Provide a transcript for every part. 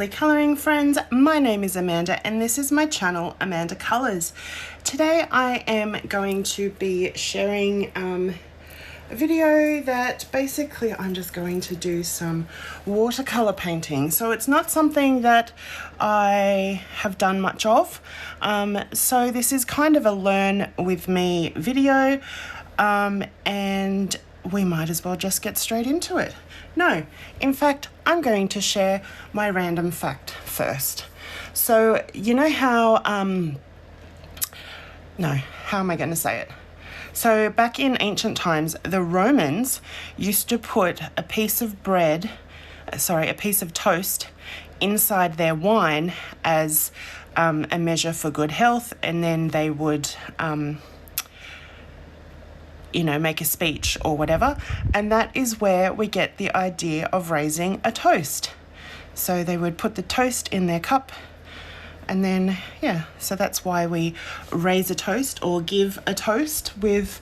lovely colouring friends, my name is Amanda and this is my channel Amanda Colours. Today I am going to be sharing a video that basically I'm just going to do some watercolour painting. So it's not something that I have done much of, so this is kind of a learn with me video, and we might as well just get straight into it. No, in fact, I'm going to share my random fact first. So, you know how, how am I going to say it? So back in ancient times, the Romans used to put a piece of toast inside their wine as a measure for good health, and then they would make a speech or whatever, and that is where we get the idea of raising a toast. So they would put the toast in their cup, and then so that's why we raise a toast or give a toast with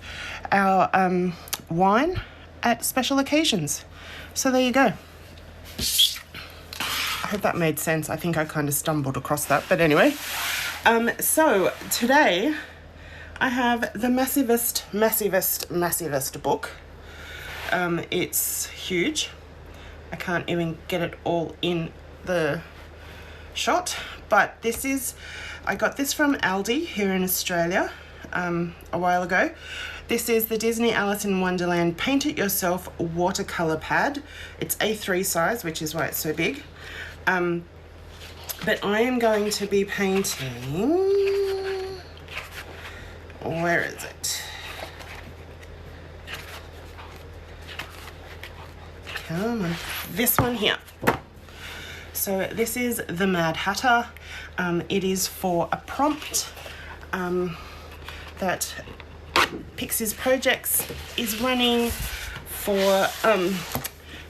our wine at special occasions. So there you go. I hope that made sense. I think I kind of stumbled across that, but anyway. So today I have the massivest book. It's huge. I can't even get it all in the shot, but I got this from Aldi here in Australia a while ago. This is the Disney Alice in Wonderland Paint It Yourself Watercolour Pad. It's A3 size, which is why it's so big. But I am going to be painting... Where is it? Come on. This one here. So this is the Mad Hatter. It is for a prompt that Pixie's Projects is running for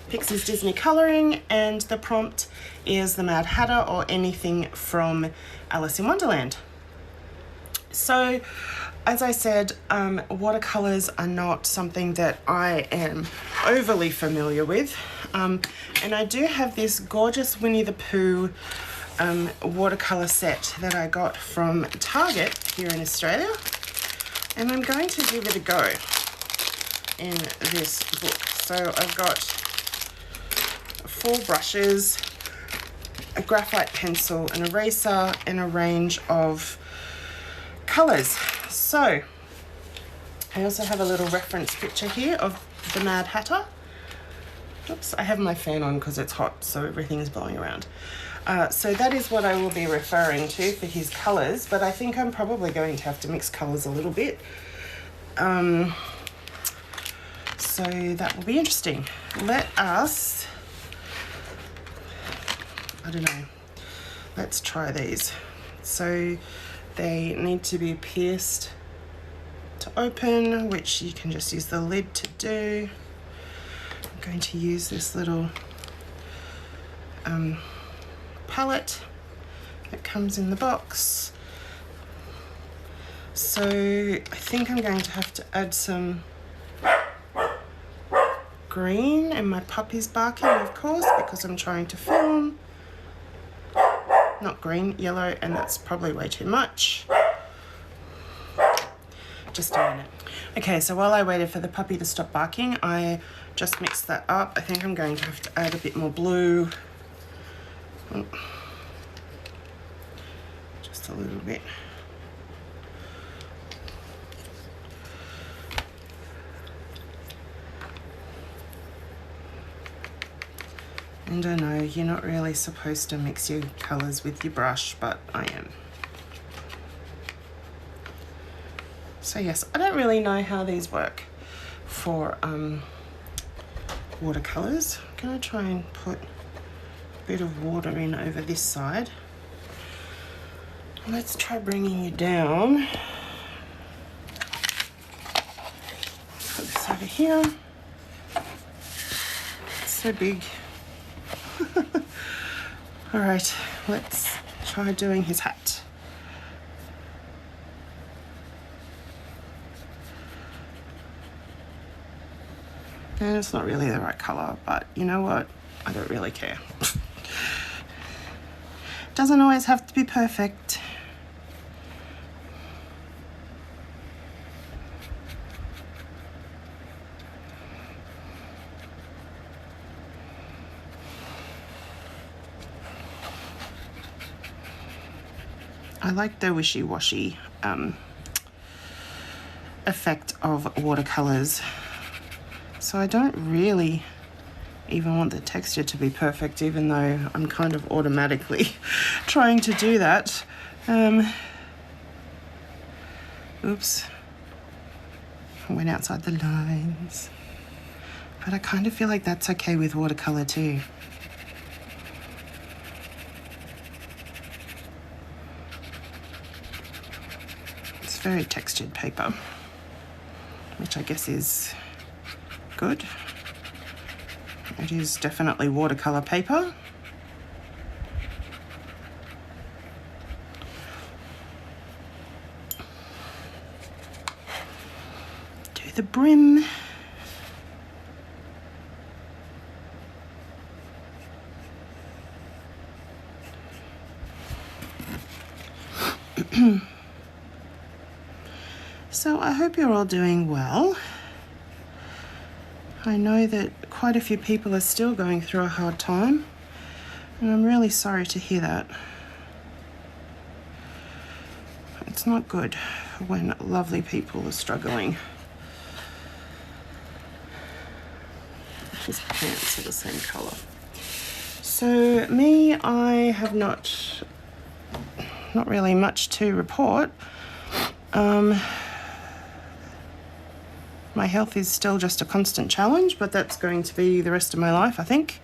Pixie's Disney Colouring, and the prompt is the Mad Hatter or anything from Alice in Wonderland. So, as I said, watercolours are not something that I am overly familiar with, and I do have this gorgeous Winnie the Pooh watercolour set that I got from Target here in Australia, and I'm going to give it a go in this book. So I've got 4 brushes, a graphite pencil, an eraser, and a range of colours. So I also have a little reference picture here of the Mad Hatter. Oops, I have my fan on because it's hot, so everything is blowing around. So that is what I will be referring to for his colours, but I think I'm probably going to have to mix colours a little bit. So that will be interesting. Let's try these. So they need to be pierced to open, which you can just use the lid to do. I'm going to use this little palette that comes in the box. So I think I'm going to have to add some green, and my puppy's barking, of course, because I'm trying to film. Not green, yellow, and that's probably way too much. Just a minute. Okay, so while I waited for the puppy to stop barking, I just mixed that up. I think I'm going to have to add a bit more blue. Just a little bit. And I know you're not really supposed to mix your colours with your brush, but I am. So yes, I don't really know how these work for watercolours. I'm going to try and put a bit of water in over this side. Let's try bringing you down. Put this over here. It's so big. All right, let's try doing his hat. And it's not really the right colour, but you know what? I don't really care. Doesn't always have to be perfect. I like the wishy-washy effect of watercolors. So I don't really even want the texture to be perfect, even though I'm kind of automatically trying to do that. Oops. I went outside the lines. But I kind of feel like that's okay with watercolor too. It's very textured paper, which I guess is good. It is definitely watercolor paper. Do the brim. So I hope you're all doing well. I know that quite a few people are still going through a hard time, and I'm really sorry to hear that. It's not good when lovely people are struggling. His pants are the same colour. So me, I have not really much to report. My health is still just a constant challenge, but that's going to be the rest of my life, I think.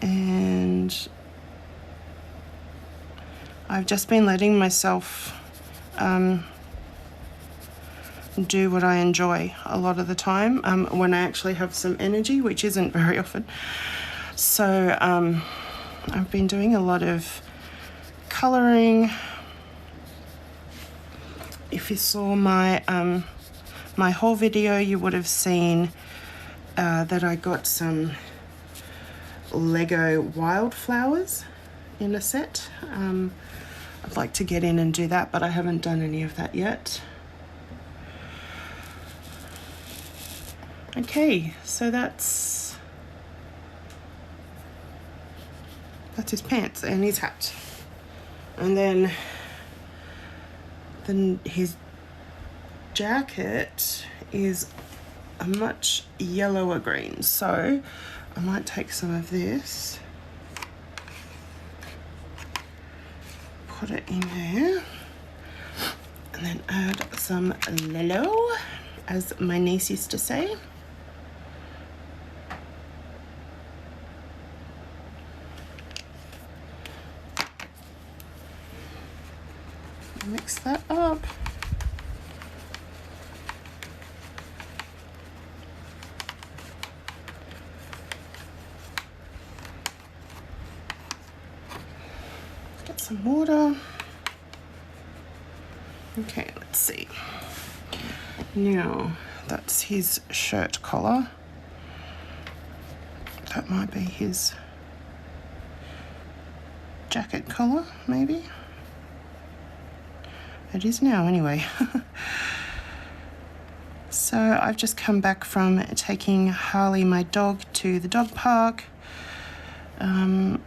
And I've just been letting myself do what I enjoy a lot of the time when I actually have some energy, which isn't very often. So I've been doing a lot of colouring. If you saw my my haul video, you would have seen that I got some Lego wildflowers in a set. I'd like to get in and do that, but I haven't done any of that yet. Okay, so that's his pants and his hat. And then his jacket is a much yellower green. So I might take some of this, put it in there, and then add some Lilo, as my niece used to say. Mix that up. Get some water. Okay, let's see. Now, that's his shirt collar. That might be his jacket collar, maybe. It is now, anyway. So I've just come back from taking Harley, my dog, to the dog park. That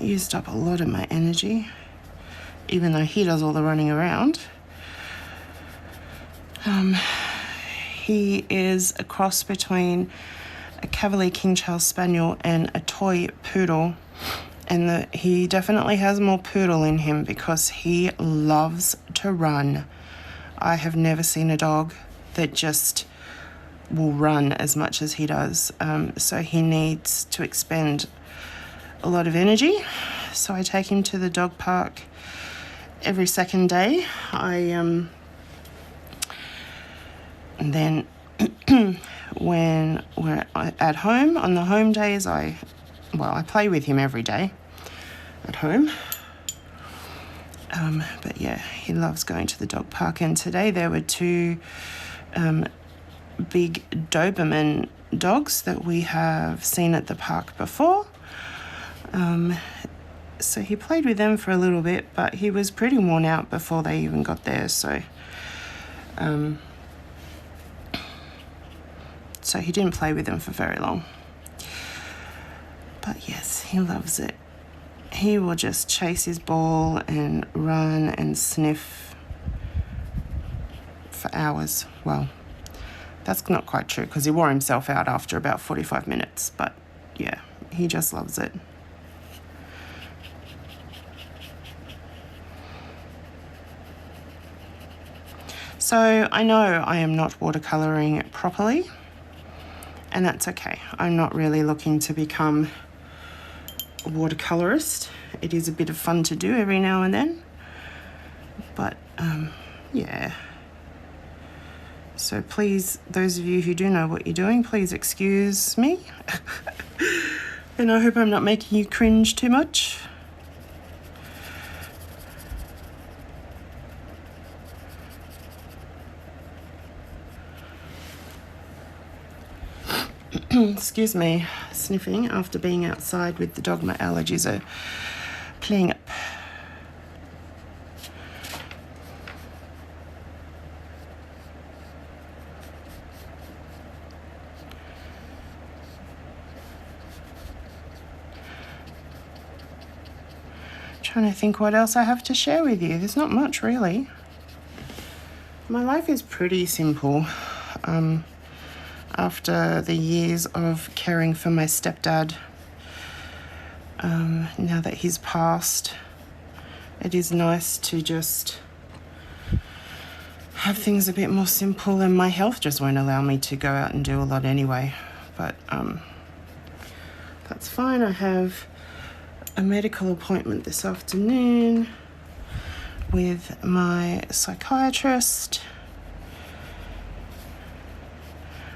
used up a lot of my energy, even though he does all the running around. He is a cross between a Cavalier King Charles Spaniel and a toy poodle. And he definitely has more poodle in him because he loves to run. I have never seen a dog that just will run as much as he does. So he needs to expend a lot of energy. So I take him to the dog park every second day. And then when we're at home, on the home days, I play with him every day at home. But yeah, he loves going to the dog park. And today there were two big Doberman dogs that we have seen at the park before. So he played with them for a little bit, but he was pretty worn out before they even got there, so he didn't play with them for very long. But yes, he loves it. He will just chase his ball and run and sniff for hours. Well, that's not quite true because he wore himself out after about 45 minutes, but yeah, he just loves it. So I know I am not watercolouring properly, and that's okay. I'm not really looking to become a watercolourist. It is a bit of fun to do every now and then, but yeah. So please, those of you who do know what you're doing, please excuse me. And I hope I'm not making you cringe too much. Excuse me, sniffing after being outside with the dog. My allergies are playing up. Trying to think what else I have to share with you. There's not much really. My life is pretty simple. After the years of caring for my stepdad, now that he's passed, it is nice to just have things a bit more simple, and my health just won't allow me to go out and do a lot anyway. But that's fine. I have a medical appointment this afternoon with my psychiatrist.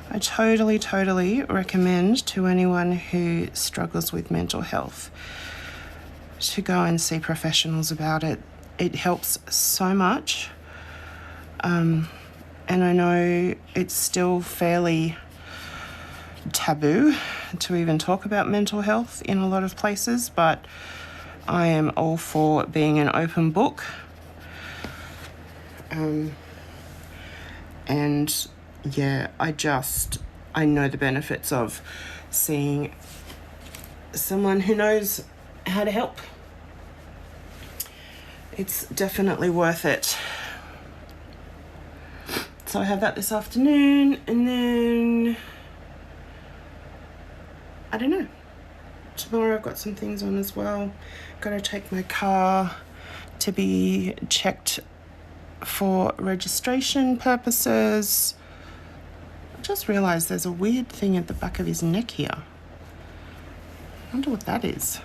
I totally recommend to anyone who struggles with mental health to go and see professionals about it. It helps so much. And I know it's still fairly taboo to even talk about mental health in a lot of places, but I am all for being an open book. And yeah, I know the benefits of seeing someone who knows how to help. It's definitely worth it. So I have that this afternoon, and then I don't know. Tomorrow I've got some things on as well. Got to take my car to be checked for registration purposes. I just realised there's a weird thing at the back of his neck here. I wonder what that is.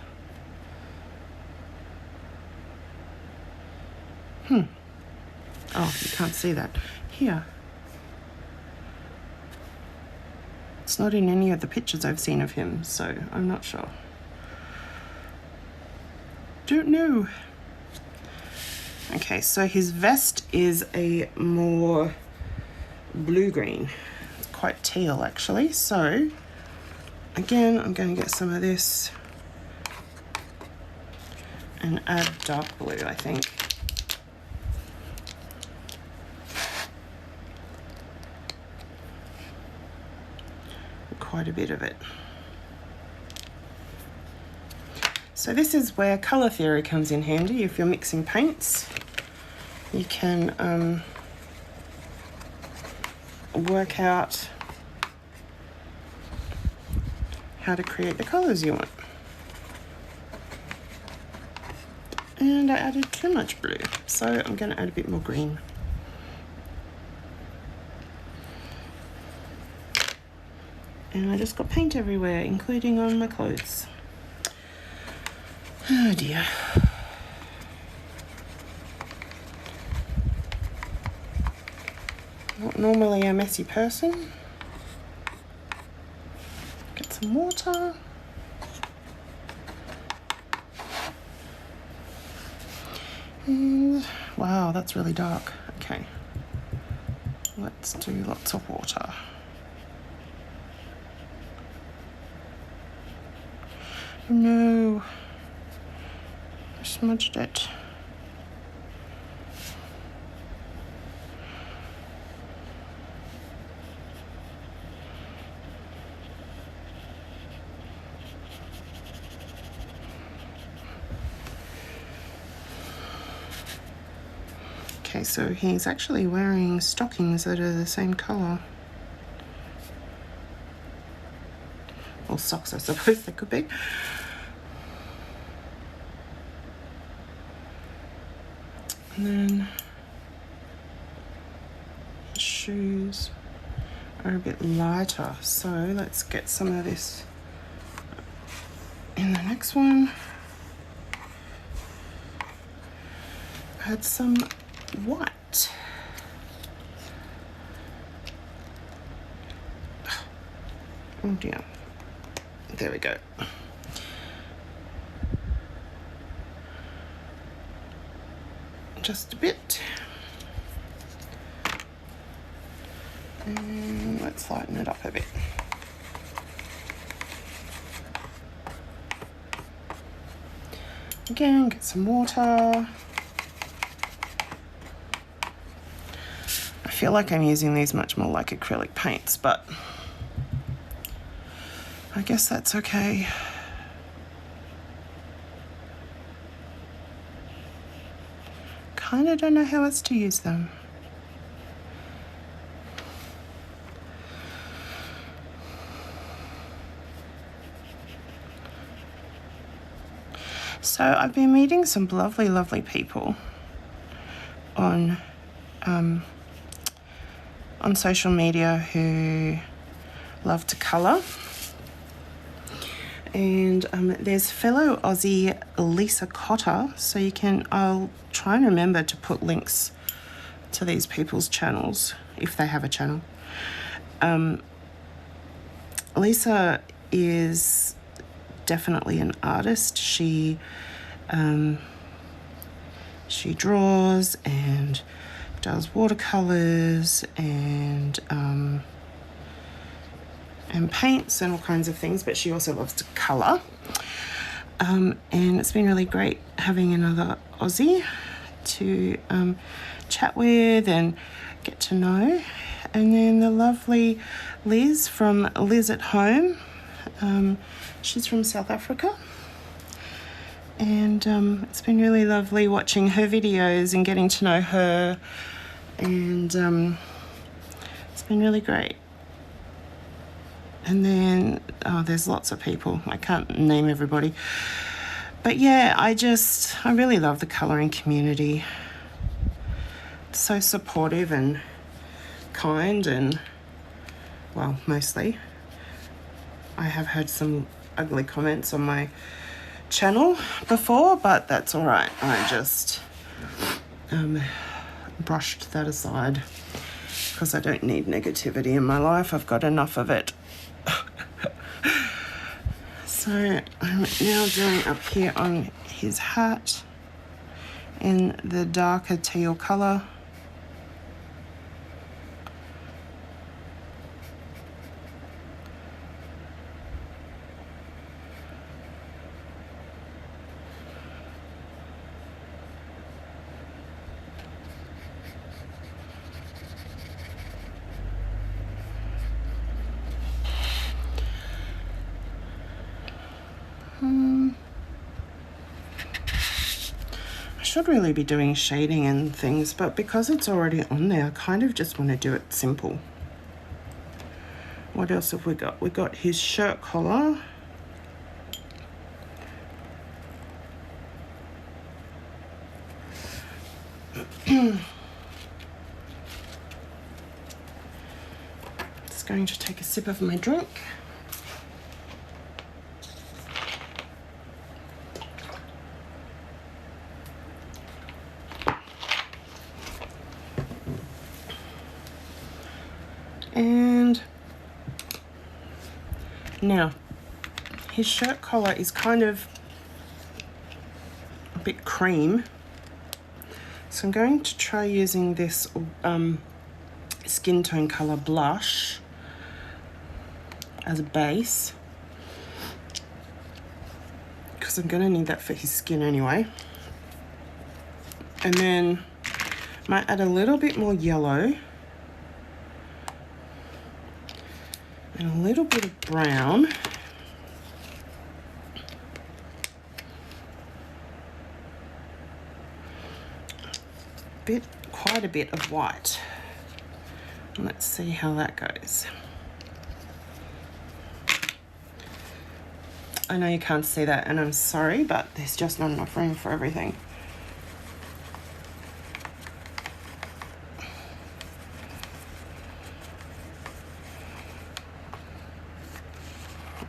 Oh, you can't see that. Here. It's not in any of the pictures I've seen of him, so I'm not sure. Don't know. Okay, so his vest is a more blue-green. It's quite teal, actually. So, again, I'm going to get some of this and add dark blue, I think. Quite a bit of it. So this is where colour theory comes in handy. If you're mixing paints, you can work out how to create the colours you want. And I added too much blue, so I'm going to add a bit more green. And I just got paint everywhere, including on my clothes. Oh dear. Not normally a messy person. Get some water. And wow, that's really dark. Okay. Let's do lots of water. no, I smudged it. Okay, so he's actually wearing stockings that are the same colour. Or socks, I suppose they could be. And then his shoes are a bit lighter, so let's get some of this in the next one. Add some white. Oh dear. There we go. Just a bit. And let's lighten it up a bit. Again, get some water. I feel like I'm using these much more like acrylic paints, but I guess that's okay. Kind of don't know how else to use them. So I've been meeting some lovely, lovely people on social media who love to colour. And there's fellow Aussie Lisa Cotter, so you can, I'll try and remember to put links to these people's channels, if they have a channel. Lisa is definitely an artist. She draws and does watercolours and paints and all kinds of things, but she also loves to colour. And it's been really great having another Aussie to chat with and get to know. And then the lovely Liz from Liz at Home. She's from South Africa. And it's been really lovely watching her videos and getting to know her. And it's been really great. And then, oh, there's lots of people. I can't name everybody. But yeah, I really love the colouring community. It's so supportive and kind and, well, mostly. I have heard some ugly comments on my channel before, but that's all right. I just brushed that aside because I don't need negativity in my life. I've got enough of it. So I'm now doing up here on his hat in the darker teal colour. I should really be doing shading and things, but because it's already on there, I kind of just want to do it simple. What else have we got? We got his shirt collar. Just going to take a sip of my drink. And now his shirt collar is kind of a bit cream, so I'm going to try using this skin tone color blush as a base. because I'm going to need that for his skin anyway. And then might add a little bit more yellow and a little bit of brown. Quite a bit of white. Let's see how that goes. I know you can't see that, and I'm sorry, but there's just not enough room for everything.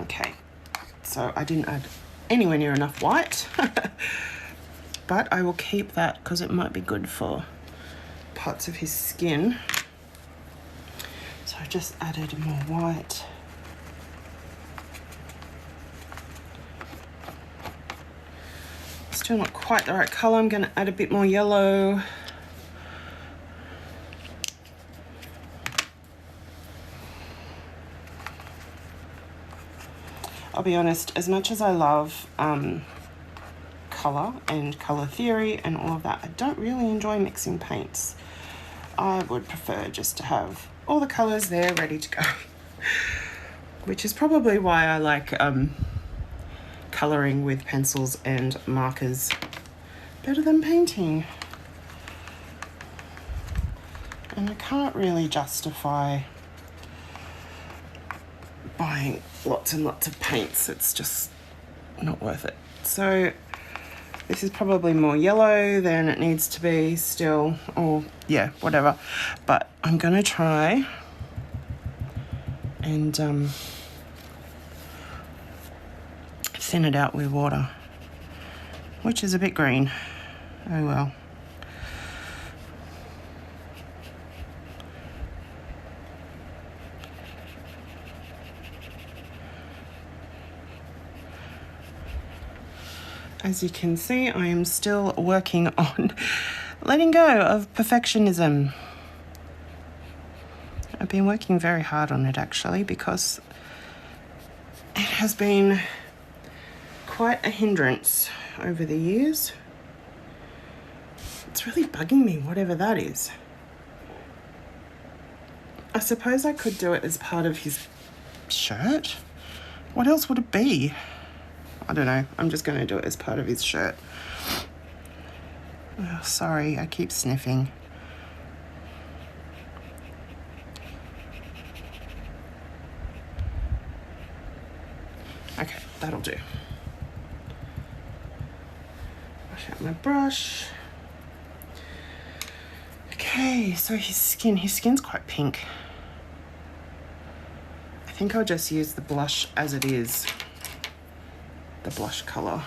Okay, so I didn't add anywhere near enough white, but I will keep that because it might be good for parts of his skin. So I just added more white. Still not quite the right color. I'm going to add a bit more yellow. I'll be honest, as much as I love color and color theory and all of that, I don't really enjoy mixing paints. I would prefer just to have all the colors there ready to go, which is probably why I like coloring with pencils and markers better than painting. And I can't really justify buying lots and lots of paints. It's just not worth it. So this is probably more yellow than it needs to be still, or yeah, whatever. But I'm gonna try and thin it out with water, which is a bit green. Oh well. As you can see, I am still working on letting go of perfectionism. I've been working very hard on it actually, because it has been quite a hindrance over the years. It's really bugging me, whatever that is. I suppose I could do it as part of his shirt. What else would it be? I don't know. I'm just going to do it as part of his shirt. Oh, sorry, I keep sniffing. Okay, that'll do. Wash out my brush. Okay, so his skin's quite pink. I think I'll just use the blush as it is. The blush color.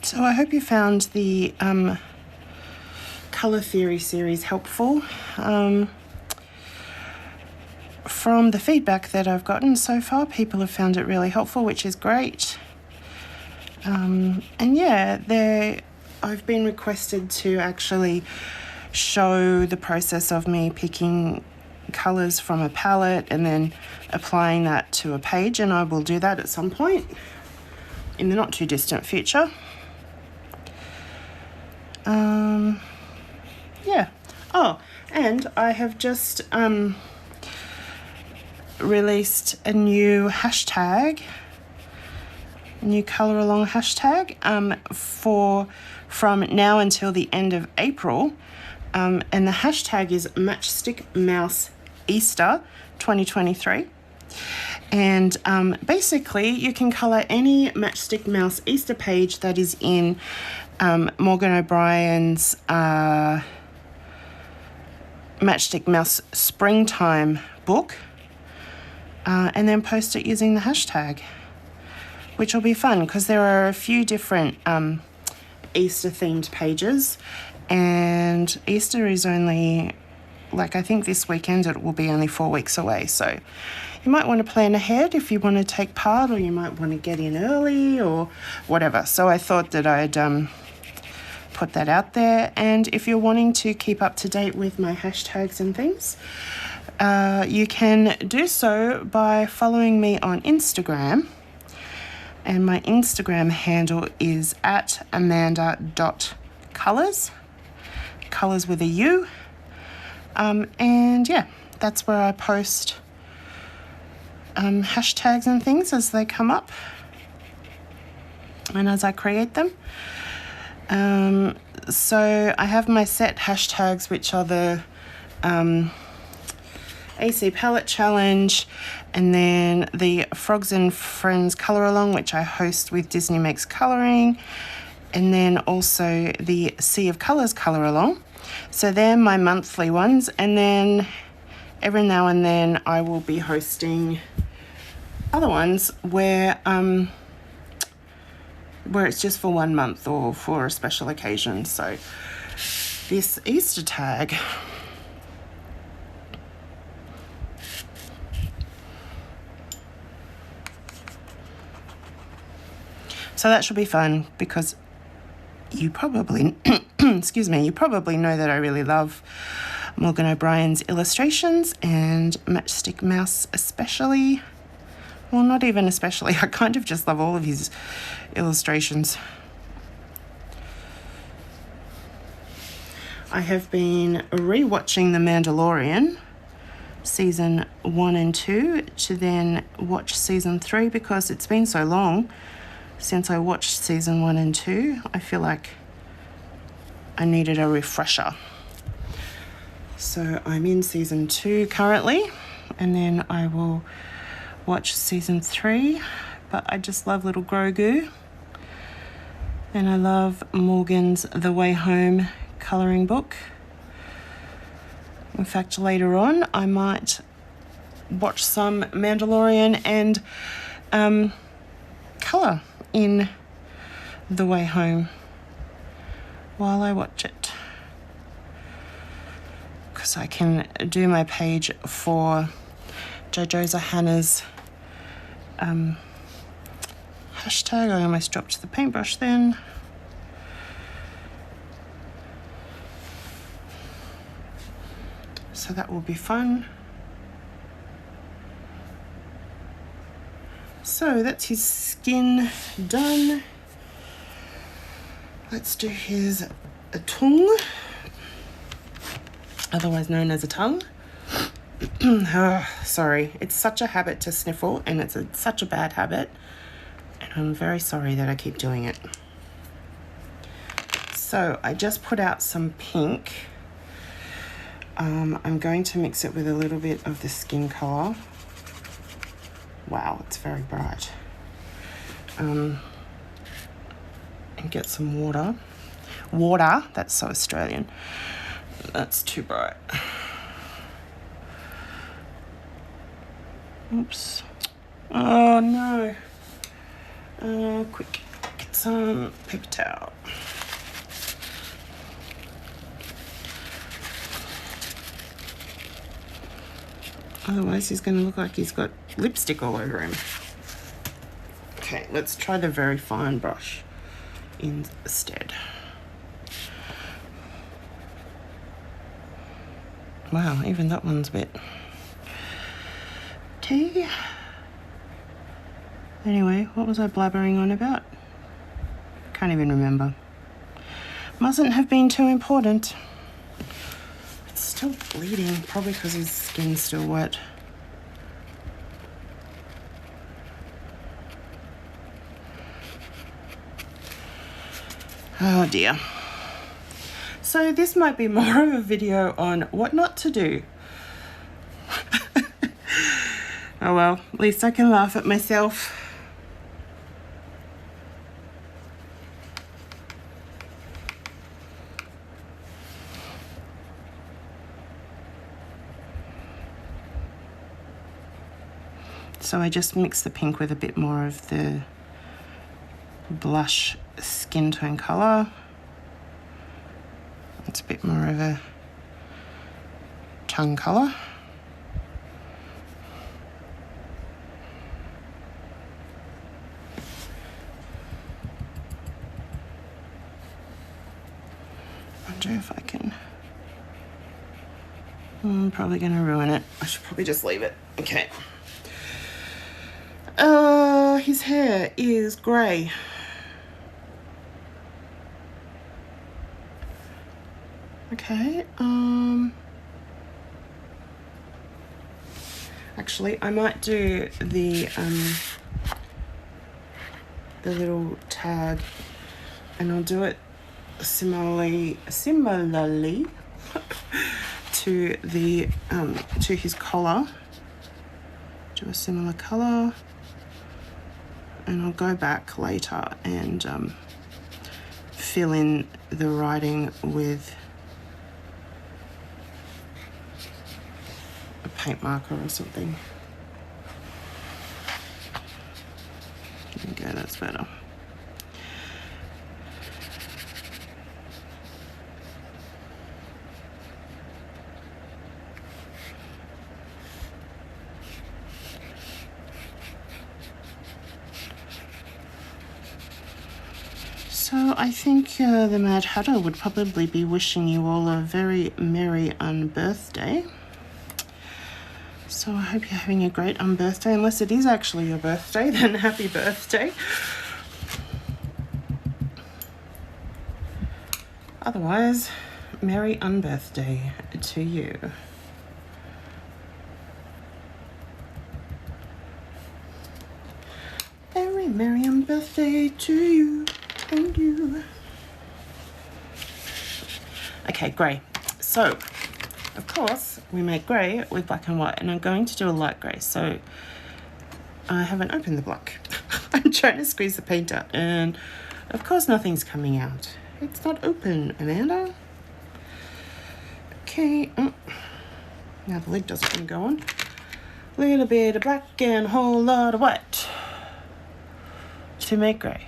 So I hope you found the color theory series helpful. From the feedback that I've gotten so far, people have found it really helpful, which is great. And yeah, I've been requested to actually show the process of me picking colours from a palette and then applying that to a page, and I will do that at some point in the not too distant future. Yeah. Oh, and I have just released a new hashtag, a new colour along hashtag from now until the end of April, and the hashtag is Matchstick Mouse Easter 2023. And basically you can colour any Matchstick Mouse Easter page that is in Morgan O'Brien's Matchstick Mouse Springtime book, and then post it using the hashtag, which will be fun because there are a few different Easter themed pages, and Easter is only, like, I think this weekend it will be only 4 weeks away. So you might want to plan ahead if you want to take part, or you might want to get in early or whatever. So I thought that I'd put that out there. And if you're wanting to keep up to date with my hashtags and things, you can do so by following me on Instagram. And my Instagram handle is at amanda.colours, colours with a U. And yeah, that's where I post hashtags and things as they come up and as I create them. So I have my set hashtags, which are the AC Palette Challenge, and then the Frogs and Friends Colour Along, which I host with Disney Makes Colouring, and then also the Sea of Colours Colour Along. So they're my monthly ones, and then every now and then I will be hosting other ones where it's just for 1 month or for a special occasion. So this Easter tag, so that should be fun, because you probably excuse me, you probably know that I really love Morgan O'Brien's illustrations, and Matchstick Mouse especially. Well, not even especially, I kind of just love all of his illustrations. I have been re-watching The Mandalorian season 1 and 2 to then watch season 3, because it's been so long since I watched season 1 and 2. I feel like I needed a refresher. So I'm in season 2 currently, and then I will watch season 3. But I just love little Grogu, and I love Morgan's The Way Home colouring book. In fact, later on I might watch some Mandalorian and colour in The Way Home while I watch it, because I can do my page for Jojo Hannah's hashtag. I almost dropped the paintbrush then. So that will be fun. So that's his skin done. Let's do his tongue, otherwise known as a tongue. Oh, sorry, it's such a habit to sniffle, and it's such a bad habit, and I'm very sorry that I keep doing it. So I just put out some pink. I'm going to mix it with a little bit of the skin colour. Wow, it's very bright. And get some water. Water, that's so Australian. That's too bright. Oops. Oh no. Quick, get some paper towel. Otherwise he's going to look like he's got lipstick all over him. Okay, let's try the very fine brush instead. Wow, even that one's a bit. Okay. Anyway, what was I blabbering on about? Can't even remember. Mustn't have been too important. It's still bleeding, probably because his skin's still wet. Oh dear. So this might be more of a video on what not to do. Oh well, at least I can laugh at myself. So I just mix the pink with a bit more of the blush skin tone colour. It's a bit more of a tongue colour. wonder if I can. I'm probably going to ruin it. I should probably just leave it. Okay. His hair is grey. Okay. Actually, I might do the little tag, and I'll do it similarly to the to his collar. Do a similar color, and I'll go back later and fill in the writing with a paint marker or something. Okay, that's better. So I think the Mad Hatter would probably be wishing you all a very merry unbirthday. So I hope you're having a great unbirthday. Unless it is actually your birthday, then happy birthday. Otherwise, merry unbirthday to you. Very merry unbirthday to you. Thank you. Okay, grey. So, of course, we make grey with black and white, and I'm going to do a light grey. So, I haven't opened the black. I'm trying to squeeze the paint out, and of course, nothing's coming out. It's not open, Amanda. Okay. Now the lid doesn't want to go on. Little bit of black and a whole lot of white to make grey.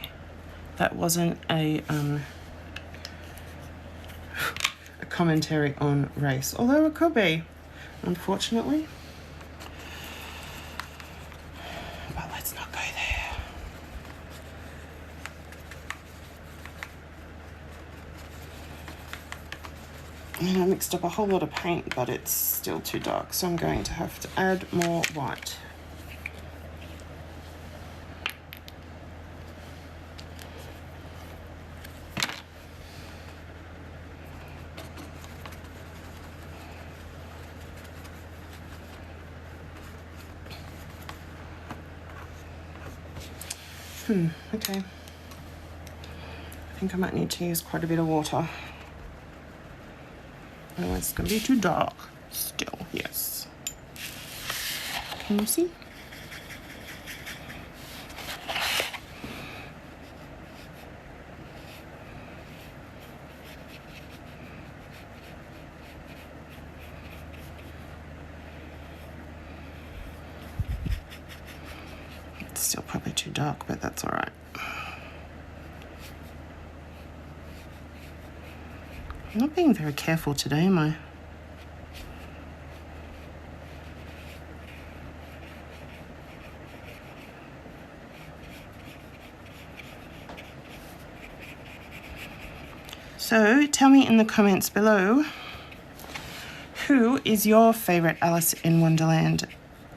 That wasn't a commentary on race, although it could be, unfortunately. But let's not go there. And I mixed up a whole lot of paint, but it's still too dark, so I'm going to have to add more white. Okay. I think I might need to use quite a bit of water. Otherwise it's going to be too dark. Still, yes. Can you see? It's still probably too dark, but that's all right. I'm not being very careful today, am I? So tell me in the comments below, who is your favourite Alice in Wonderland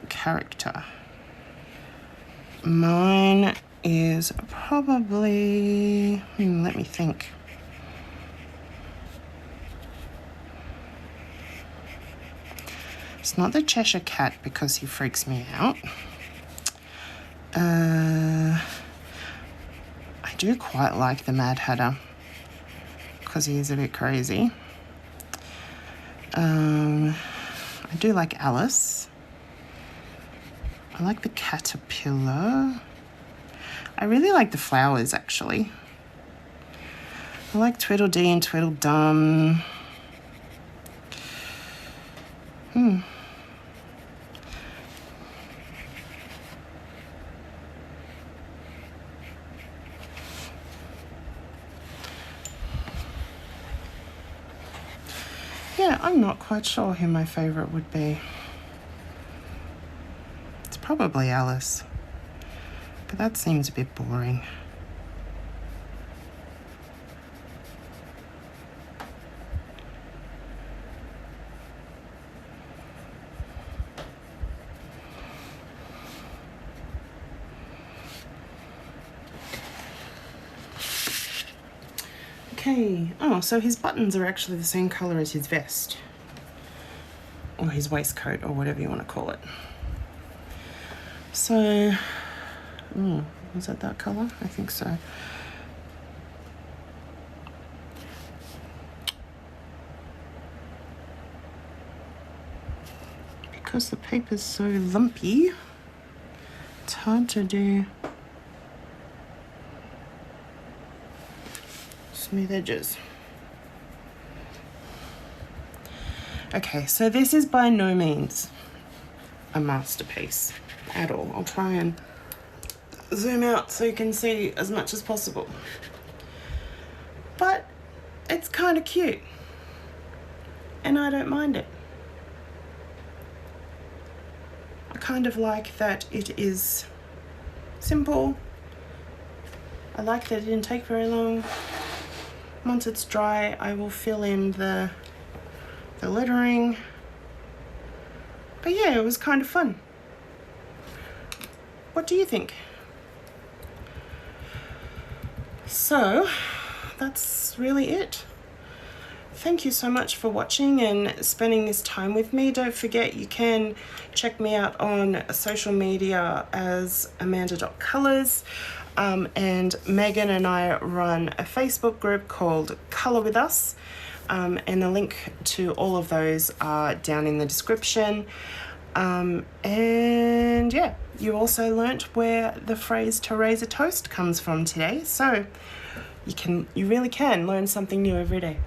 character? Mine is probably, let me think. It's not the Cheshire Cat because he freaks me out. I do quite like the Mad Hatter because he is a bit crazy. I do like Alice. I like the caterpillar. I really like the flowers, actually. I like Tweedledee and Tweedledum. Yeah, I'm not quite sure who my favourite would be. It's probably Alice, but that seems a bit boring. Okay, oh, so his buttons are actually the same colour as his vest. Or his waistcoat, or whatever you want to call it. So, was that colour? I think so. Because the paper's so lumpy, it's hard to do smooth edges. Okay, so this is by no means a masterpiece at all. I'll try and zoom out so you can see as much as possible. But it's kind of cute, and I don't mind it. I kind of like that it is simple. I like that it didn't take very long. Once it's dry, I will fill in the lettering. But yeah, it was kind of fun. What do you think? So that's really it. Thank you so much for watching and spending this time with me. Don't forget, you can check me out on social media as amanda.colours. And Megan and I run a Facebook group called Colour With Us. And the link to all of those are down in the description. And yeah, you also learnt where the phrase "to raise a toast" comes from today. So you really can learn something new every day.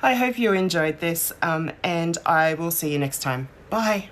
I hope you enjoyed this, and I will see you next time. Bye.